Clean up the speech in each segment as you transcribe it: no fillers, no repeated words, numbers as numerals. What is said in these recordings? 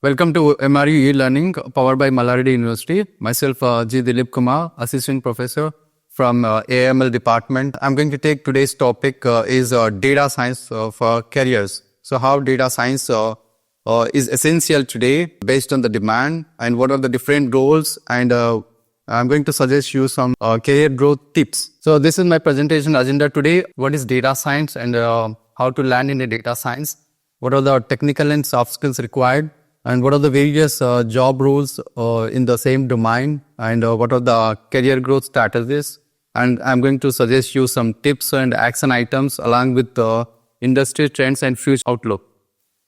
Welcome to MRU E-Learning, powered by Malaradi University. Myself, G. Dilip Kumar, Assistant Professor from AML Department. I'm going to take today's topic is data science for careers. So how data science is essential today based on the demand and what are the different roles, and I'm going to suggest you some career growth tips. So this is my presentation agenda today. What is data science and how to land in a data science? What are the technical and soft skills required? And what are the various job roles in the same domain? And what are the career growth strategies? And I'm going to suggest you some tips and action items along with the industry trends and future outlook.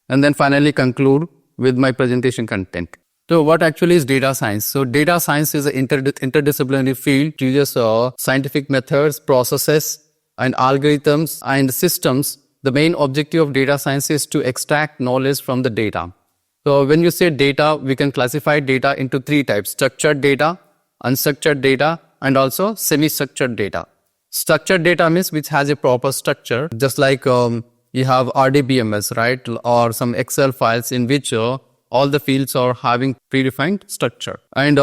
And then finally conclude with my presentation content. So what actually is data science? So data science is an interdisciplinary field to use scientific methods, processes, and algorithms and systems. The main objective of data science is to extract knowledge from the data. So when you say data, we can classify data into three types: structured data, unstructured data, and also semi-structured data. Structured data means which has a proper structure, just like you have RDBMS, right? Or some Excel files in which all the fields are having predefined structure. And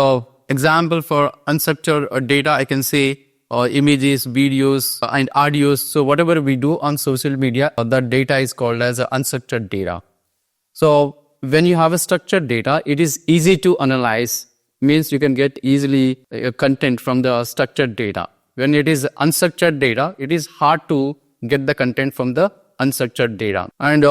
example for unstructured data, I can say images, videos, and audios. So whatever we do on social media, that data is called as unstructured data. So when you have a structured data, it is easy to analyze, means you can get easily content from the structured data. When it is unstructured data, it is hard to get the content from the unstructured data. And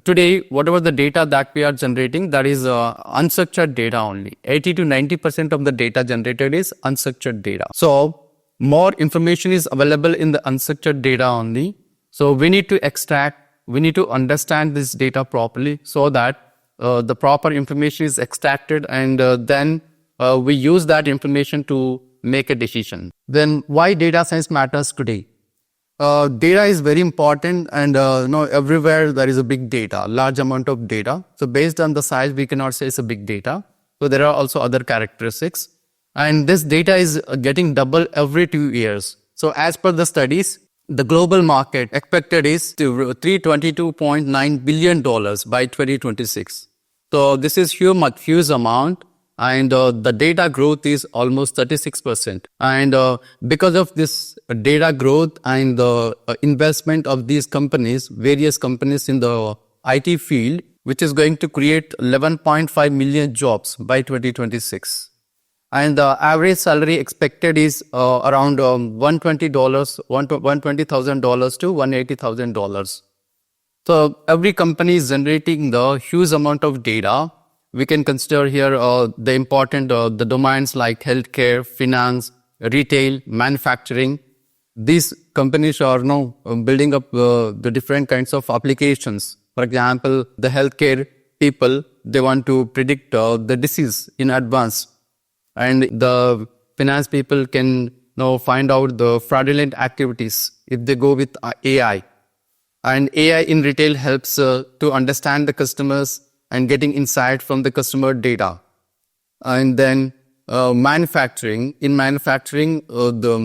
today, whatever the data that we are generating, that is unstructured data only. 80 to 90% of the data generated is unstructured data. So more information is available in the unstructured data only. So we need to extract, we need to understand this data properly so that the proper information is extracted, and then we use that information to make a decision. Then why data science matters today? Data is very important, and everywhere there is a big data, large amount of data. So based on the size, we cannot say it's a big data. So there are also other characteristics. And this data is getting double every 2 years. So as per the studies, the global market expected is to $322.9 billion by 2026. So this is huge amount, and the data growth is almost 36%. And because of this data growth and the investment of these companies, various companies in the IT field, which is going to create 11.5 million jobs by 2026. And the average salary expected is around $120,000 to $180,000. So every company is generating the huge amount of data. We can consider here the important the domains like healthcare, finance, retail, manufacturing. These companies are now building up the different kinds of applications. For example, the healthcare people, they want to predict the disease in advance. And the finance people can now find out the fraudulent activities if they go with AI. And AI in retail helps to understand the customers and getting insight from the customer data. And then manufacturing. In manufacturing,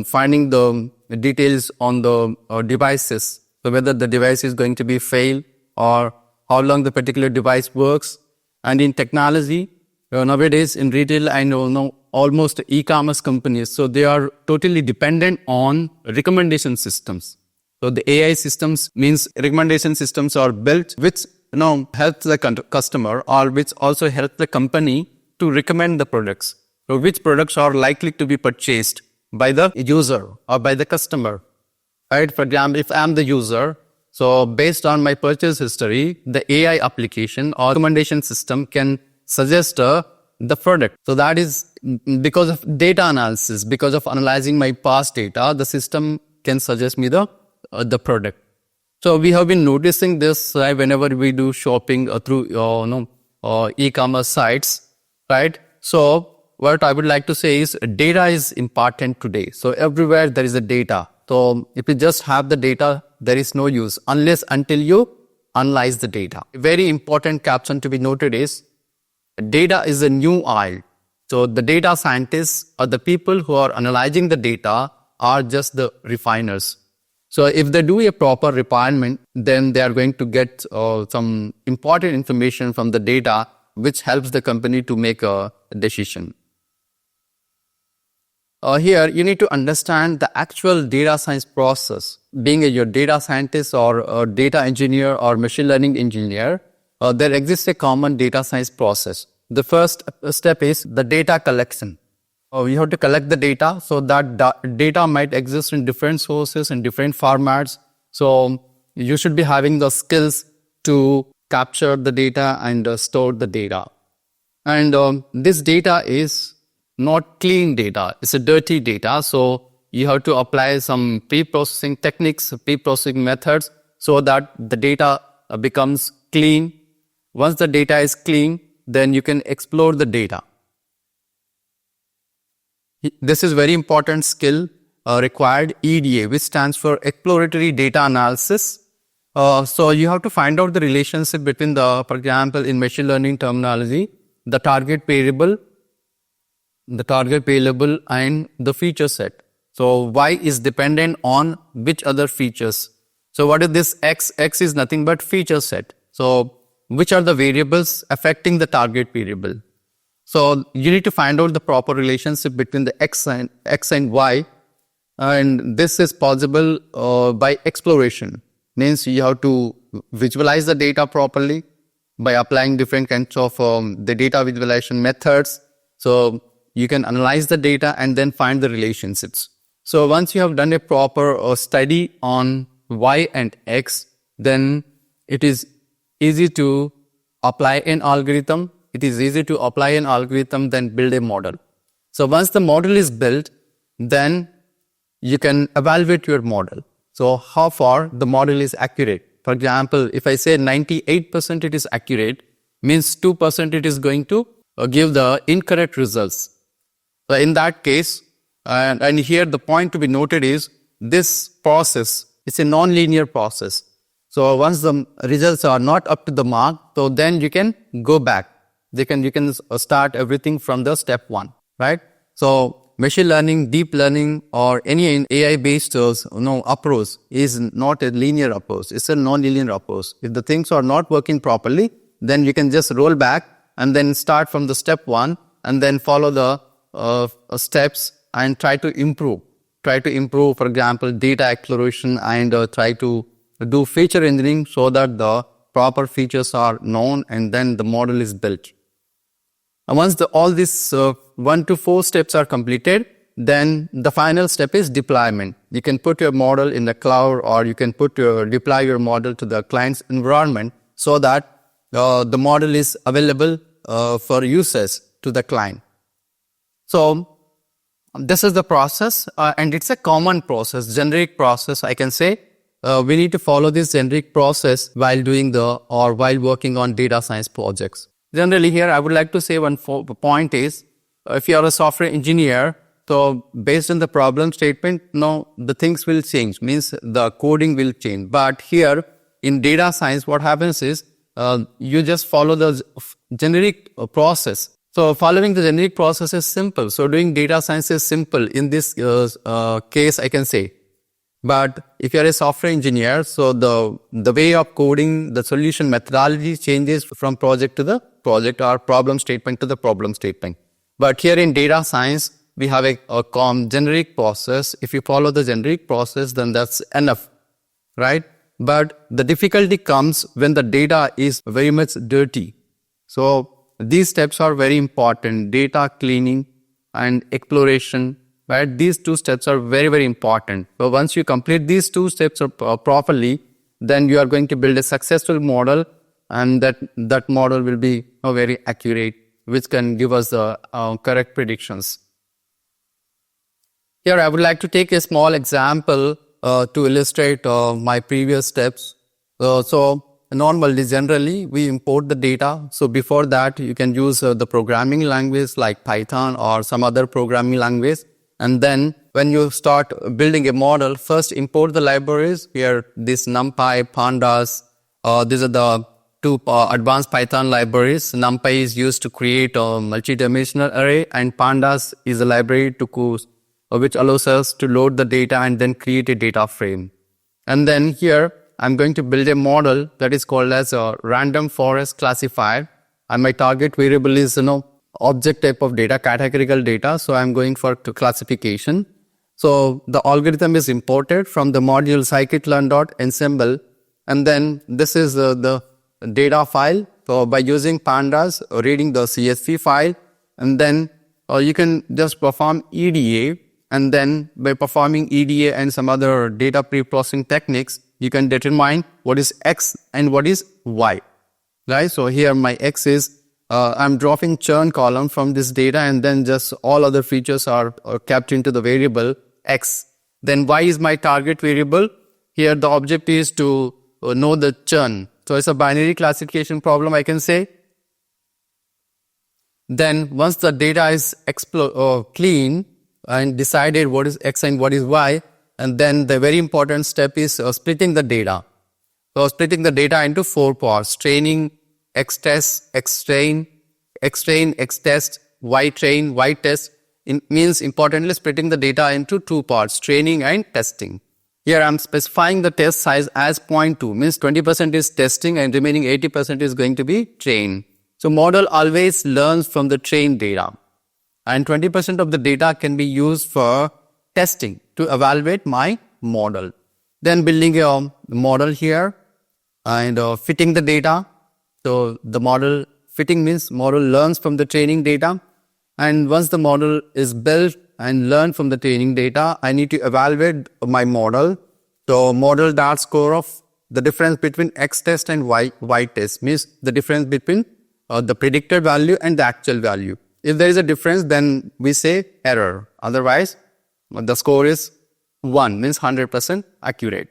finding the details on the devices. So whether the device is going to be fail or how long the particular device works. And in technology, nowadays in retail, I know almost e-commerce companies, so they are totally dependent on recommendation systems. So the AI systems means recommendation systems are built which help the customer, or which also help the company to recommend the products. So which products are likely to be purchased by the user or by the customer. Right? For example, if I'm the user, so based on my purchase history, the AI application or recommendation system can suggest the product. So that is because of data analysis, because of analyzing my past data, the system can suggest me the product. So we have been noticing this whenever we do shopping through e-commerce sites, right? So what I would like to say is data is important today. So everywhere there is a data. So if you just have the data, there is no use unless until you analyze the data. A very important caption to be noted is data is a new oil. So the data scientists or the people who are analyzing the data are just the refiners. So if they do a proper refinement, then they are going to get some important information from the data which helps the company to make a decision. Here, you need to understand the actual data science process. Being a data scientist or a data engineer or machine learning engineer, there exists a common data science process. The first step is the data collection. You have to collect the data, so that data might exist in different sources, in different formats. So you should be having the skills to capture the data and store the data. And this data is not clean data, it's a dirty data. So you have to apply some pre-processing techniques, pre-processing methods, so that the data becomes clean. Once the data is clean, then you can explore the data. This is very important skill required, EDA, which stands for exploratory data analysis. So you have to find out the relationship between for example, in machine learning terminology, the target variable and the feature set. So Y is dependent on which other features. So what is this X? X is nothing but feature set. So which are the variables affecting the target variable? So you need to find out the proper relationship between the X and Y. And this is possible by exploration. Means you have to visualize the data properly by applying different kinds of the data visualization methods. So you can analyze the data and then find the relationships. So once you have done a proper study on Y and X, then it is easy to apply an algorithm. It is easy to apply an algorithm, then build a model. So once the model is built, then you can evaluate your model. So how far the model is accurate. For example, if I say 98% it is accurate, means 2% it is going to give the incorrect results. So in that case, and here the point to be noted is this process is a non-linear process. So once the results are not up to the mark, so then you can go back. You can start everything from the step one, right? So machine learning, deep learning, or any AI-based approach is not a linear approach. It's a non-linear approach. If the things are not working properly, then you can just roll back and then start from the step one and then follow the steps and try to improve. Try to improve, for example, data exploration and try to do feature engineering so that the proper features are known and then the model is built. And once all these 1 to 4 steps are completed, then the final step is deployment. You can put your model in the cloud or you can deploy your model to the client's environment so that the model is available for users to the client. So this is the process and it's a common process, generic process I can say. We need to follow this generic process while while working on data science projects. Generally here I would like to say one point is, if you are a software engineer, so based on the problem statement, the things will change, means the coding will change. But here in data science, what happens is you just follow the generic process. So following the generic process is simple. So doing data science is simple in this case, I can say. But if you're a software engineer, so the way of coding, the solution methodology changes from project to the project or problem statement to the problem statement. But here in data science, we have a generic process. If you follow the generic process, then that's enough, right? But the difficulty comes when the data is very much dirty. So these steps are very important, data cleaning and exploration. Right? These 2 steps are very, very important. So once you complete these 2 steps properly, then you are going to build a successful model, and that model will be very accurate, which can give us the correct predictions. Here I would like to take a small example to illustrate my previous steps. So normally, generally, we import the data. So before that, you can use the programming language like Python or some other programming language. And then when you start building a model, first import the libraries. Here, this NumPy, Pandas, these are the 2 advanced Python libraries. NumPy is used to create a multi-dimensional array, and Pandas is a library which allows us to load the data and then create a data frame. And then here, I'm going to build a model that is called as a random forest classifier. and my target variable is, object type of data, categorical data. So I'm going for classification. So the algorithm is imported from the module scikit-learn.ensemble, and then this is the data file. So by using pandas, reading the CSV file, and then you can just perform EDA, and then by performing EDA and some other data pre-processing techniques, you can determine what is X and what is Y. Right? So here my X is, I'm dropping churn column from this data, and then just all other features are kept into the variable X. Then Y is my target variable. Here the object is to know the churn. So it's a binary classification problem, I can say. Then once the data is clean and decided what is X and what is Y, and then the very important step is splitting the data. So splitting the data into 4 parts: training, X-test, X-train, X-train, X-test, Y-train, Y-test. It means importantly splitting the data into 2 parts, training and testing. Here I'm specifying the test size as 0.2, means 20% is testing and remaining 80% is going to be train. So model always learns from the trained data, and 20% of the data can be used for testing to evaluate my model. Then building a model here and fitting the data. So the model fitting means model learns from the training data, and once the model is built and learned from the training data, I need to evaluate my model. So model dart score of the difference between X test and Y test means the difference between the predicted value and the actual value. If there is a difference, then we say error. Otherwise, the score is 1, means 100% accurate.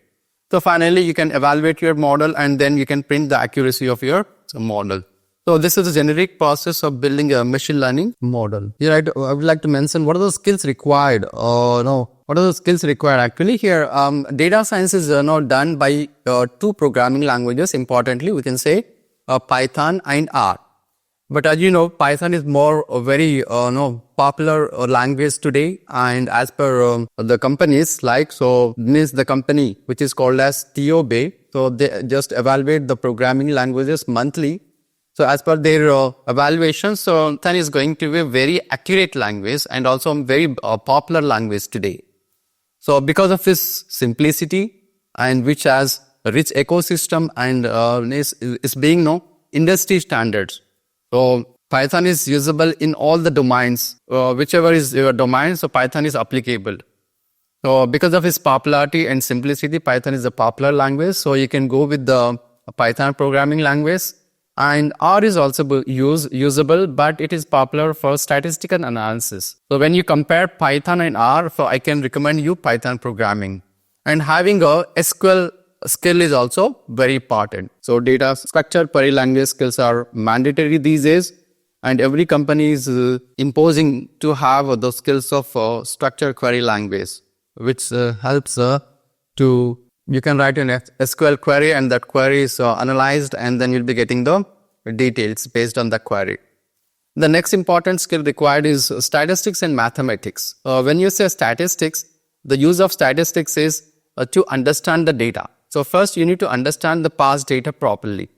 So finally, you can evaluate your model, and then you can print the accuracy of your model. So this is a generic process of building a machine learning model. Here I would like to mention what are the skills required. What are the skills required? Actually, here data science is now done by 2 programming languages. Importantly, we can say Python and R. But as you know, Python is more very popular language today, and as per the companies means the company which is called as TOB, so they just evaluate the programming languages monthly. So as per their evaluation, so Python is going to be a very accurate language and also a very popular language today. So because of its simplicity, and which has a rich ecosystem, and is being industry standards. So Python is usable in all the domains, whichever is your domain, so Python is applicable. So because of its popularity and simplicity, Python is a popular language. So you can go with the Python programming language. And R is also usable, but it is popular for statistical analysis. So when you compare Python and R, so I can recommend you Python programming. And having a SQL skill is also very important. So data structure query language skills are mandatory these days, and every company is imposing to have those skills of structured query language, which helps you can write an SQL query, and that query is analyzed, and then you'll be getting the details based on the query. The next important skill required is statistics and mathematics. When you say statistics, the use of statistics is to understand the data. So first you need to understand the past data properly.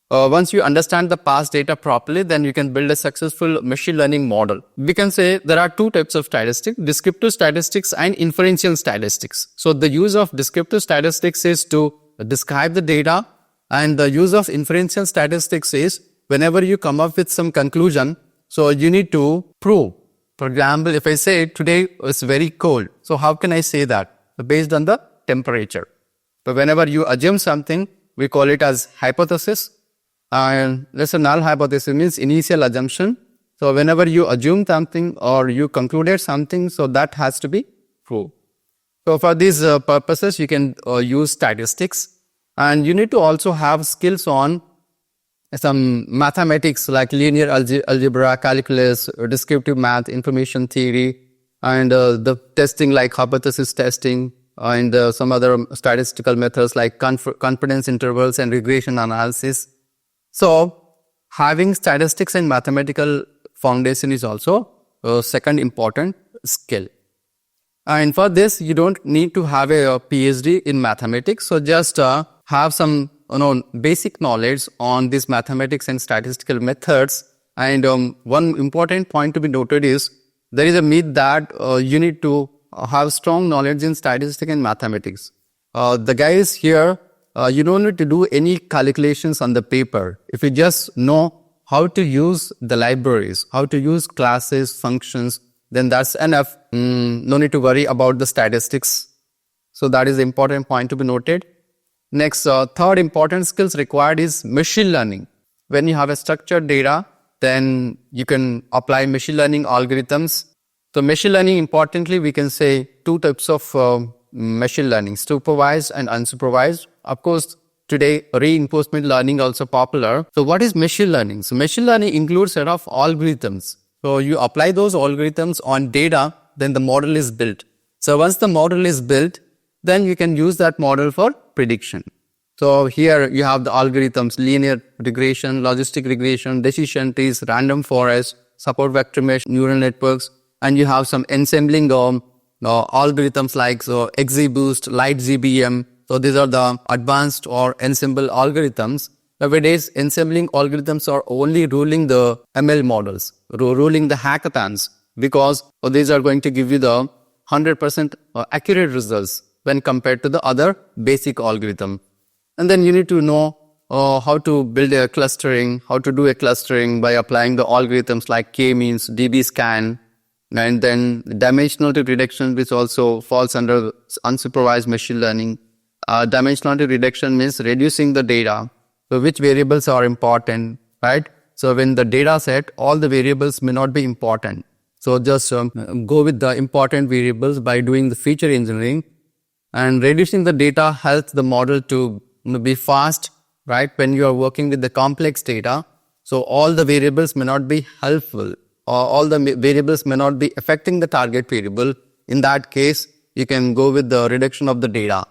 Once you understand the past data properly, then you can build a successful machine learning model. We can say there are 2 types of statistics: descriptive statistics and inferential statistics. So the use of descriptive statistics is to describe the data, and the use of inferential statistics is whenever you come up with some conclusion, so you need to prove. For example, if I say today it's very cold, so how can I say that? Based on the temperature. So whenever you assume something, we call it as hypothesis. And that's a null hypothesis, means initial assumption. So whenever you assume something or you concluded something, so that has to be proved. So for these purposes, you can use statistics, and you need to also have skills on some mathematics like linear algebra, calculus, descriptive math, information theory, and the testing like hypothesis testing, and some other statistical methods like confidence intervals and regression analysis. So having statistics and mathematical foundation is also a second important skill. And for this, you don't need to have a PhD in mathematics. So just have some basic knowledge on these mathematics and statistical methods. And one important point to be noted is there is a myth that you need to have strong knowledge in statistics and mathematics. The guys here, you don't need to do any calculations on the paper. If you just know how to use the libraries, how to use classes, functions, then that's enough. No need to worry about the statistics. So that is the important point to be noted. Next, third important skills required is machine learning. When you have a structured data, then you can apply machine learning algorithms. So machine learning, importantly, we can say two types of machine learning, supervised and unsupervised. Of course, today reinforcement learning also popular. So what is machine learning? So machine learning includes a set of algorithms. So you apply those algorithms on data, then the model is built. So once the model is built, then you can use that model for prediction. So here you have the algorithms: linear regression, logistic regression, decision trees, random forest, support vector mesh, neural networks, and you have some ensembling algorithms like XGBoost, LightGBM. So these are the advanced or ensemble algorithms. Nowadays, ensembling algorithms are only ruling the ML models, ruling the hackathons, because these are going to give you the 100% accurate results when compared to the other basic algorithm. And then you need to know how to build a clustering, how to do a clustering by applying the algorithms like k-means, db-scan, and then dimensionality reduction, which also falls under unsupervised machine learning. Dimensionality reduction means reducing the data. So which variables are important, right? So when the data set, all the variables may not be important. So just go with the important variables by doing the feature engineering. And reducing the data helps the model to be fast, right? When you are working with the complex data, so all the variables may not be helpful, or all the variables may not be affecting the target variable. In that case, you can go with the reduction of the data.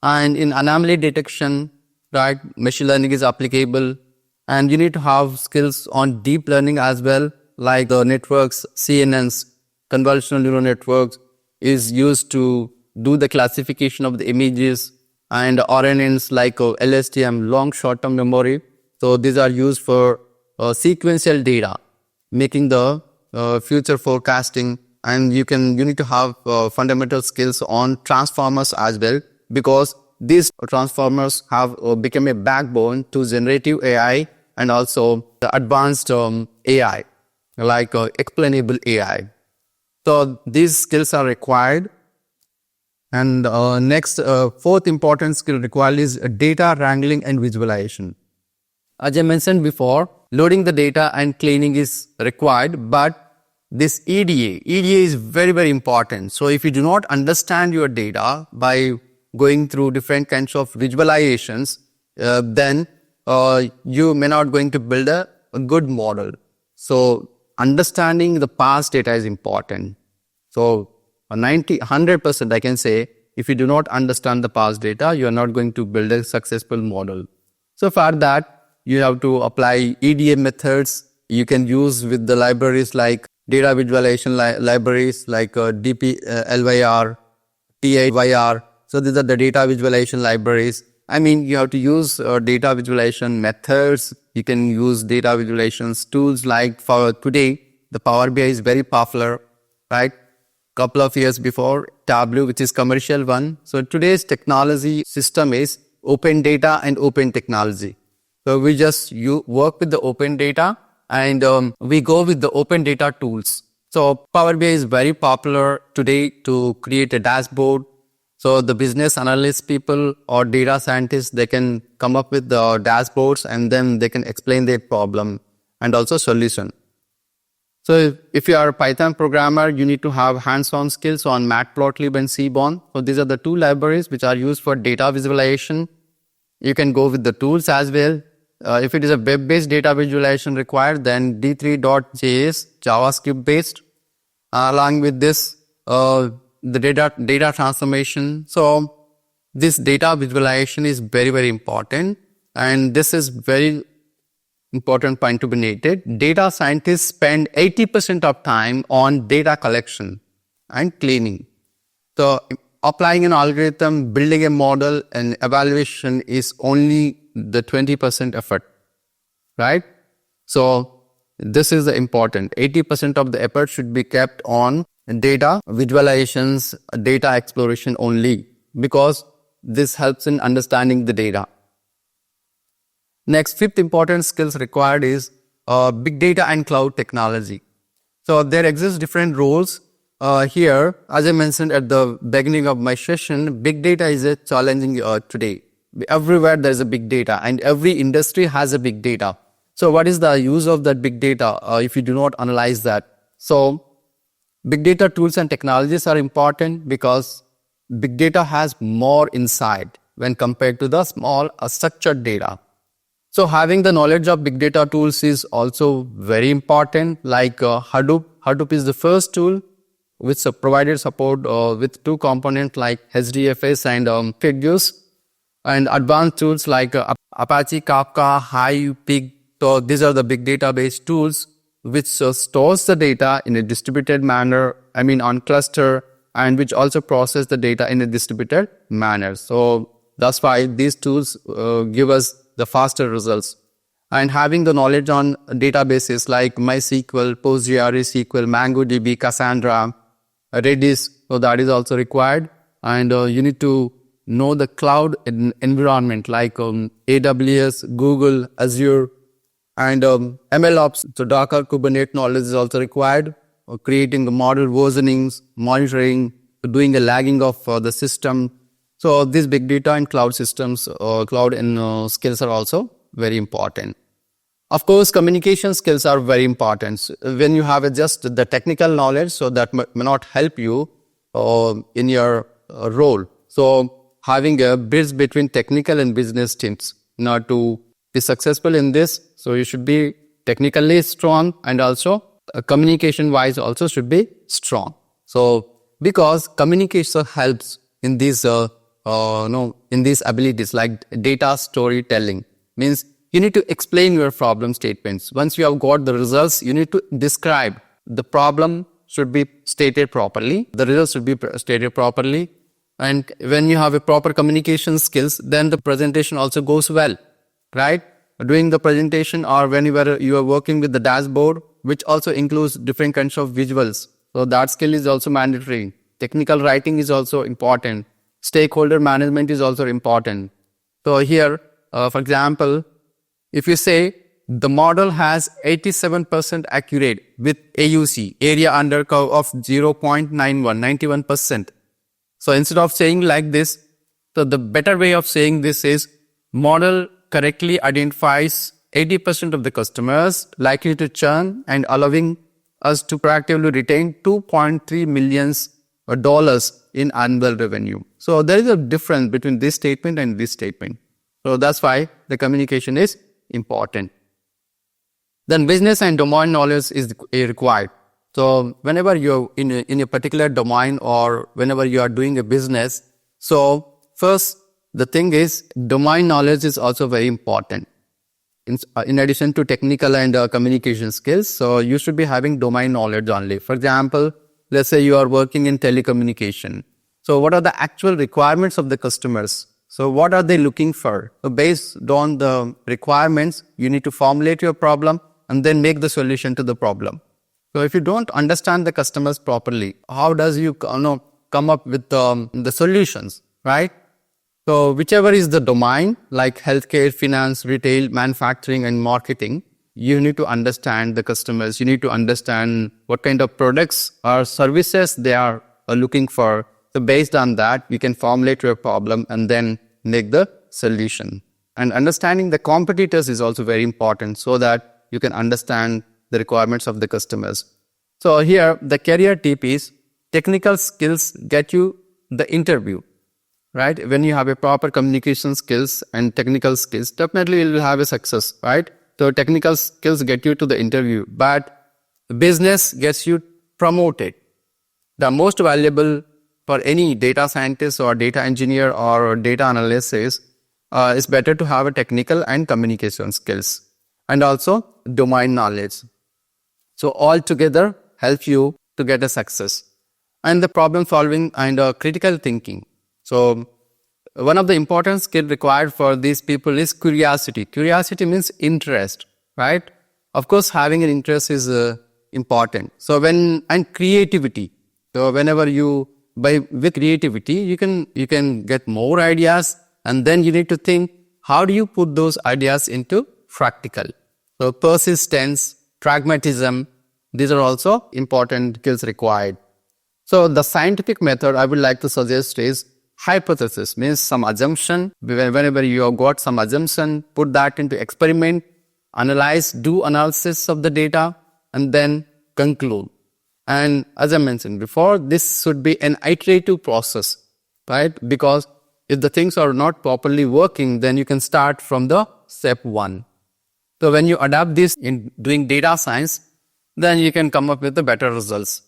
And in anomaly detection, right, machine learning is applicable. And you need to have skills on deep learning as well, like the networks, CNNs, convolutional neural networks is used to do the classification of the images, and RNNs like LSTM, long short-term memory. So these are used for sequential data, making the future forecasting. And you need to have fundamental skills on transformers as well, because these transformers have become a backbone to generative AI and also the advanced AI, like explainable AI. So these skills are required. And next, fourth important skill required is data wrangling and visualization. As I mentioned before, loading the data and cleaning is required, but this EDA is very, very important. So if you do not understand your data by going through different kinds of visualizations, then you may not going to build a good model. So understanding the past data is important. So 100% I can say, if you do not understand the past data, you are not going to build a successful model. So for that, you have to apply EDA methods. You can use with the libraries like data visualization libraries like DPLYR, TIYR. So these are the data visualization libraries. I mean, you have to use data visualization methods. You can use data visualizations tools like, for today, the Power BI is very popular, right? Couple of years before, Tableau, which is commercial one. So today's technology system is open data and open technology. So we just work with the open data, and we go with the open data tools. So Power BI is very popular today to create a dashboard. So the business analyst people or data scientists, they can come up with the dashboards, and then they can explain their problem and also solution. So if you are a Python programmer, you need to have hands-on skills on Matplotlib and Seaborn. So these are the two libraries which are used for data visualization. You can go with the tools as well. If it is a web-based data visualization required, then D3.js, JavaScript-based. Along with this, the data transformation. So this data visualization is very, very important. And this is very important point to be noted. Data scientists spend 80% of time on data collection and cleaning. So applying an algorithm, building a model, and evaluation is only the 20% effort, right? So this is the important. 80% of the effort should be kept on data visualizations, data exploration only, because this helps in understanding the data. Next, fifth important skills required is big data and cloud technology. So there exist different roles here. As I mentioned at the beginning of my session, big data is a challenging today. Everywhere there is a big data, and every industry has a big data. So what is the use of that big data if you do not analyze that? So big data tools and technologies are important because big data has more insight when compared to the small structured data. So having the knowledge of big data tools is also very important, like Hadoop. Hadoop is the first tool which provided support with two components like HDFS and Figures, and advanced tools like Apache Kafka, Hive, Pig. So these are the big database tools which stores the data in a distributed manner, on cluster, and which also process the data in a distributed manner. So that's why these tools give us the faster results. And having the knowledge on databases like MySQL, PostgreSQL, MongoDB, Cassandra, Redis, so that is also required. And you need to know the cloud environment like AWS, Google, Azure, and MLOps. So Docker, Kubernetes knowledge is also required. Creating the model versionings, monitoring, doing the lagging of the system. So these big data and cloud systems, cloud and skills are also very important. Of course, communication skills are very important. When you have just the technical knowledge, so that may not help you in your role. So having a bridge between technical and business teams, to be successful in this, so you should be technically strong, and also communication wise also should be strong. So because communication helps in these in these abilities like data storytelling, means you need to explain your problem statements. Once you have got the results, you need to describe. The problem should be stated properly. The results should be stated properly. And when you have a proper communication skills, then the presentation also goes well, right? Doing the presentation, or whenever you are working with the dashboard, which also includes different kinds of visuals. So that skill is also mandatory. Technical writing is also important. Stakeholder management is also important. So here, for example, if you say the model has 87% accurate with AUC, area under curve of 0.91, 91%. So instead of saying like this, so the better way of saying this is model correctly identifies 80% of the customers likely to churn and allowing us to proactively retain $2.3 million in annual revenue. So there is a difference between this statement and this statement. So that's why the communication is important. Then business and domain knowledge is required. So whenever you're in a particular domain, or whenever you are doing a business, so first the thing is domain knowledge is also very important. In addition to technical and communication skills, so you should be having domain knowledge only. For example, let's say you are working in telecommunication. So what are the actual requirements of the customers? So what are they looking for? So based on the requirements, you need to formulate your problem and then make the solution to the problem. So if you don't understand the customers properly, how does you come up with the solutions, right? So whichever is the domain, like healthcare, finance, retail, manufacturing, and marketing, you need to understand the customers. You need to understand what kind of products or services they are looking for. So based on that, you can formulate your problem and then make the solution. And understanding the competitors is also very important, so that you can understand the requirements of the customers. So here, the career tip is technical skills get you the interview, right? When you have a proper communication skills and technical skills, definitely you will have a success, right? So technical skills get you to the interview, but business gets you promoted. The most valuable for any data scientist or data engineer or data analyst is better to have a technical and communication skills, and also domain knowledge. So all together help you to get a success. and the problem solving and critical thinking. So one of the important skill required for these people is curiosity. Curiosity means interest, right? Of course, having an interest is important. So and creativity. So whenever you with creativity, you can get more ideas, and then you need to think how do you put those ideas into practical. So persistence, pragmatism, these are also important skills required. So the scientific method I would like to suggest is hypothesis, means some assumption. Whenever you have got some assumption, put that into experiment, analyze, do analysis of the data, and then conclude. And as I mentioned before, this should be an iterative process, right? Because if the things are not properly working, then you can start from the step 1. So when you adapt this in doing data science, then you can come up with the better results.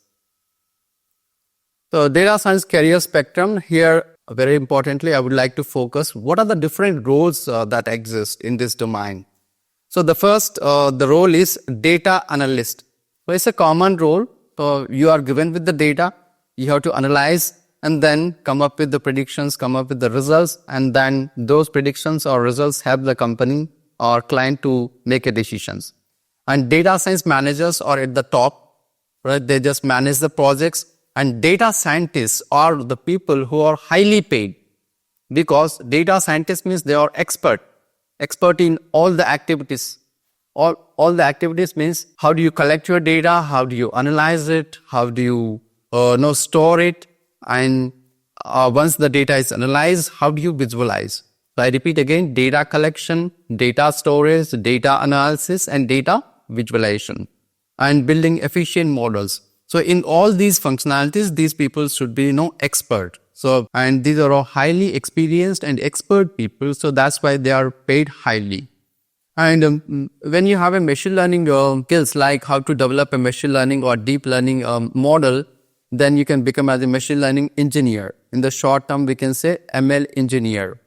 So data science career spectrum, here very importantly, I would like to focus what are the different roles that exist in this domain. So the first, the role is data analyst. So it's a common role. So you are given with the data, you have to analyze and then come up with the predictions, come up with the results, and then those predictions or results help the company or client to make a decisions. And data science managers are at the top, right? They just manage the projects, and data scientists are the people who are highly paid, because data scientists means they are expert in all the activities. All the activities means how do you collect your data, how do you analyze it, how do you store it, and once the data is analyzed, how do you visualize? So I repeat again, data collection, data storage, data analysis, and data visualization, and building efficient models. So in all these functionalities, these people should be expert. So, and these are all highly experienced and expert people, so that's why they are paid highly. And when you have a machine learning skills, like how to develop a machine learning or deep learning model, then you can become as a machine learning engineer. In the short term, we can say ML engineer.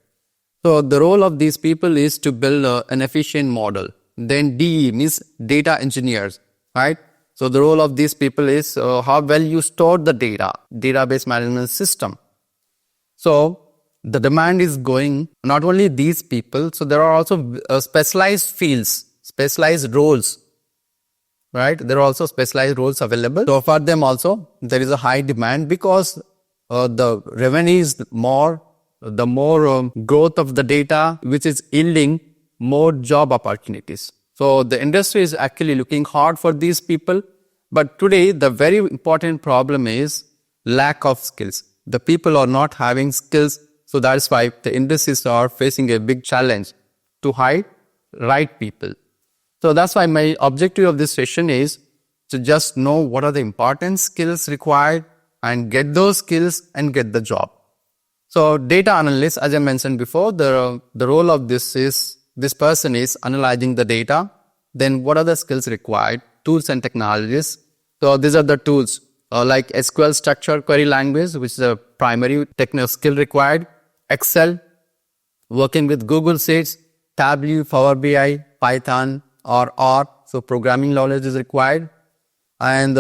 So the role of these people is to build an efficient model. Then DE means data engineers, right? So the role of these people is how well you store the data, database management system. So the demand is going, not only these people, so there are also specialized fields, specialized roles, right? There are also specialized roles available. So for them also, there is a high demand, because the revenue is more, the more growth of the data, which is yielding more job opportunities. So the industry is actually looking hard for these people. But today, the very important problem is lack of skills. The people are not having skills. So that's why the industries are facing a big challenge to hire right people. So that's why my objective of this session is to just know what are the important skills required and get those skills and get the job. So data analyst, as I mentioned before, the role of this person is analyzing the data. Then what are the skills required? Tools and technologies. So these are the tools like SQL structured query language, which is a primary technical skill required. Excel, working with Google Sheets, Tableau, Power BI, Python or R. So programming knowledge is required. And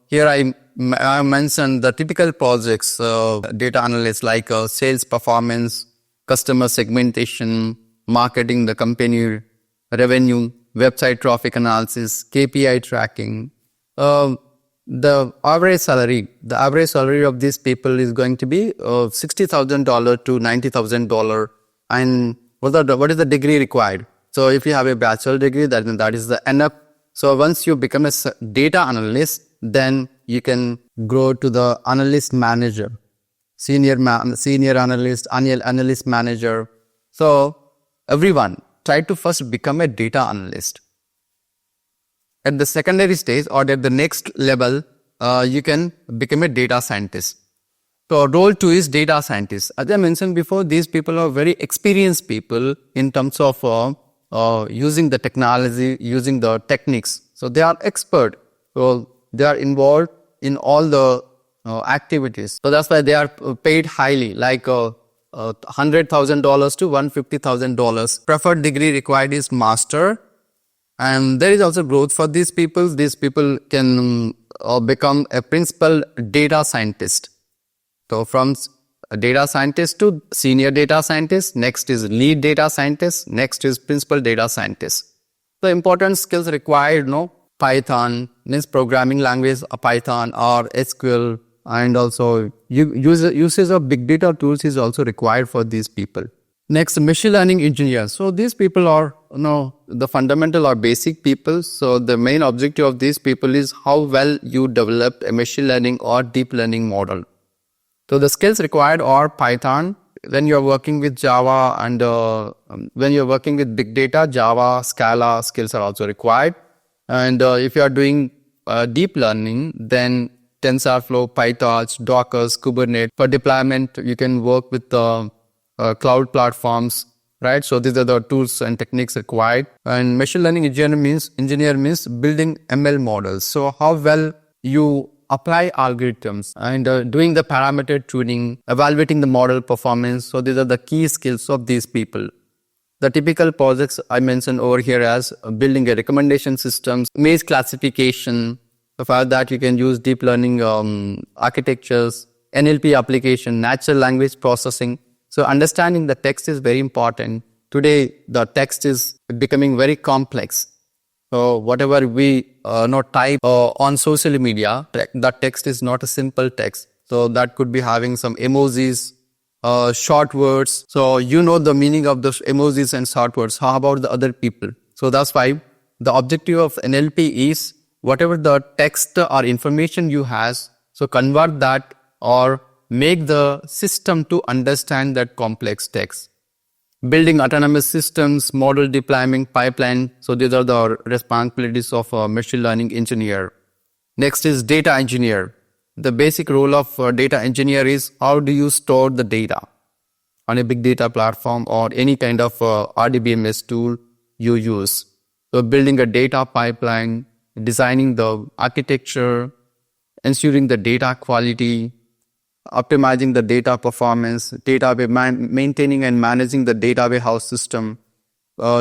here I mentioned the typical projects, data analysts like sales performance, customer segmentation, marketing, the company revenue, website traffic analysis, KPI tracking. The average salary of these people is going to be $60,000 to $90,000. And what is the degree required? So if you have a bachelor degree, that is the enough. So once you become a data analyst, then you can grow to the analyst manager, senior analyst, analyst manager. So everyone try to first become a data analyst. At the secondary stage or at the next level, you can become a data scientist. So role 2 is data scientist. As I mentioned before, these people are very experienced people in terms of using the technology, using the techniques. So they are expert. So they are involved in all the activities. So that's why they are paid highly, like $100,000 to $150,000. Preferred degree required is master. And there is also growth for these people. These people can become a principal data scientist. So from a data scientist to senior data scientist, next is lead data scientist, next is principal data scientist. The important skills required, Python, means programming language, Python or SQL, and also usage of big data tools is also required for these people. Next, machine learning engineers. So these people are, the fundamental or basic people. So the main objective of these people is how well you develop a machine learning or deep learning model. So the skills required are Python. When you're working with Java and when you're working with big data, Java, Scala skills are also required. And if you are doing deep learning, then TensorFlow, PyTorch, Docker, Kubernetes. For deployment, you can work with cloud platforms, right? So these are the tools and techniques required. And machine learning engineer means building ML models. So how well you apply algorithms and doing the parameter tuning, evaluating the model performance. So these are the key skills of these people. The typical projects I mentioned over here as building a recommendation systems, maze classification. So for that you can use deep learning architectures, NLP application, natural language processing. So understanding the text is very important. Today the text is becoming very complex. So whatever we type on social media, that text is not a simple text. So that could be having some emojis, short words. So you know the meaning of those emojis and short words. How about the other people? So that's why the objective of NLP is whatever the text or information you has, so convert that or make the system to understand that complex text. Building autonomous systems, model deployment, pipeline. So these are the responsibilities of a machine learning engineer. Next is data engineer. The basic role of a data engineer is how do you store the data on a big data platform or any kind of RDBMS tool you use. So building a data pipeline, designing the architecture, ensuring the data quality, optimizing the data performance, maintaining and managing the data warehouse system,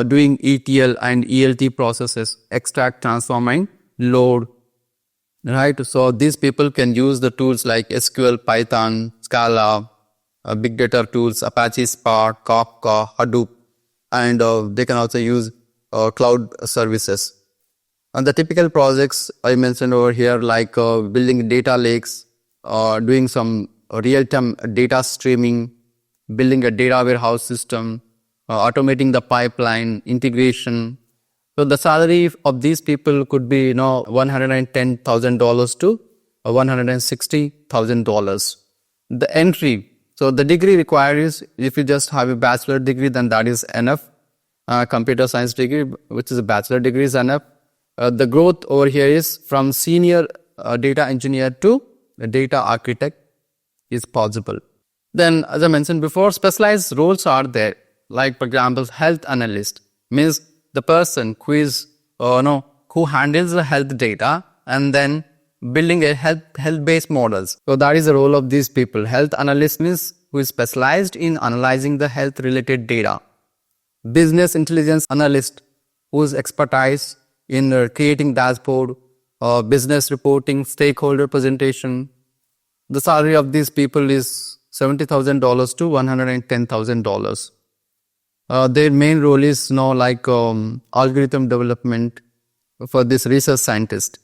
doing ETL and ELT processes, extract, transform, and load. Right? So these people can use the tools like SQL, Python, Scala, big data tools, Apache Spark, Kafka, Hadoop, and they can also use cloud services. And the typical projects I mentioned over here, like building data lakes, doing some real-time data streaming, building a data warehouse system, automating the pipeline, integration. So the salary of these people could be, $110,000 to $160,000. The entry, so the degree required is, if you just have a bachelor degree, then that is enough. Computer science degree, which is a bachelor degree, is enough. The growth over here is from senior data engineer to a data architect is possible. Then, as I mentioned before, specialized roles are there. Like, for example, health analyst means the person who is, who handles the health data and then building a health-based models. So that is the role of these people. Health analyst means who is specialized in analyzing the health-related data. Business intelligence analyst, whose expertise in creating dashboard, business reporting, stakeholder presentation. The salary of these people is $70,000 to $110,000. Their main role is algorithm development for this research scientist,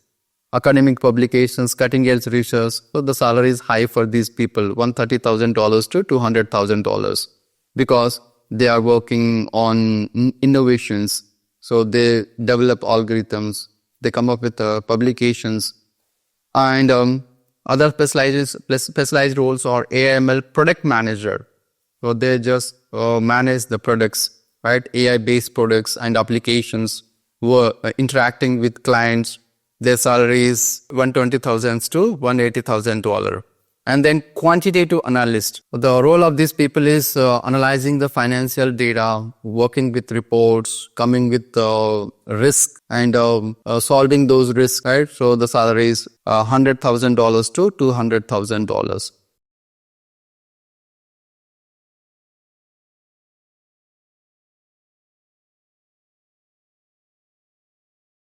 academic publications, cutting edge research. So the salary is high for these people, $130,000 to $200,000, because they are working on innovations. So they develop algorithms, they come up with publications, and other specialized roles are AI/ML product manager. So they just manage the products, right? AI-based products and applications who are interacting with clients. Their salary is $120,000 to $180,000. And then quantitative analyst. The role of these people is analyzing the financial data, working with reports, coming with risk, and solving those risks, right? So the salary is $100,000 to $200,000.